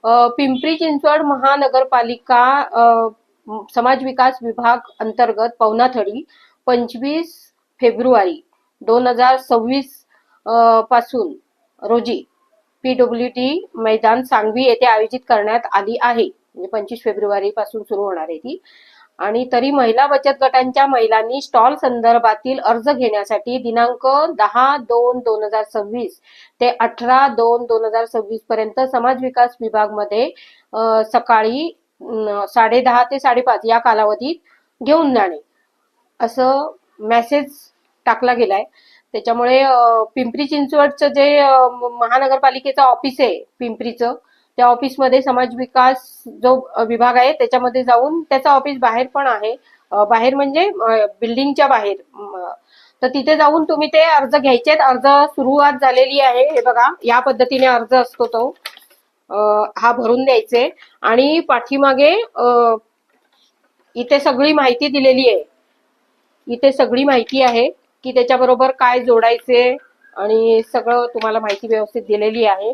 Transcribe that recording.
पिंपरी चिंचवड महानगरपालिका समाज विकास विभाग अंतर्गत पवनाथडी 25 फेब्रुवारी 2026 पासून रोजी PWD मैदान सांगवी येथे आयोजित करण्यात आली आहे. म्हणजे 25 फेब्रुवारी पासून सुरू होणार आहे ती. आणि तरी महिला बचत गटांच्या महिलांनी स्टॉल संदर्भातील अर्ज घेण्यासाठी दिनांक 10/2/2026 ते 18/2/2026 पर्यंत समाज विकास विभाग मध्ये सकाळी 10:30 ते 5:30 या कालावधीत घेऊन जाणे असं मेसेज टाकला गेलाय. त्याच्यामुळे पिंपरी चिंचवडचं जे महानगरपालिकेचं ऑफिस आहे पिंपरीचं, त्या ऑफिसमध्ये समाज विकास जो विभाग आहे त्याच्यामध्ये जाऊन, त्याचं ऑफिस बाहेर पण आहे, बाहेर म्हणजे बिल्डिंगच्या बाहेर, तर तिथे जाऊन तुम्ही ते अर्ज घ्यायचे. अर्ज सुरुवात झालेली आहे. हे बघा, या पद्धतीने अर्ज असतो तो हा भरून द्यायचे. आणि पाठीमागे इथे सगळी माहिती दिलेली आहे. इथे सगळी माहिती आहे की त्याच्याबरोबर काय जोडायचे आणि सगळं तुम्हाला माहिती व्यवस्थित दिलेली आहे.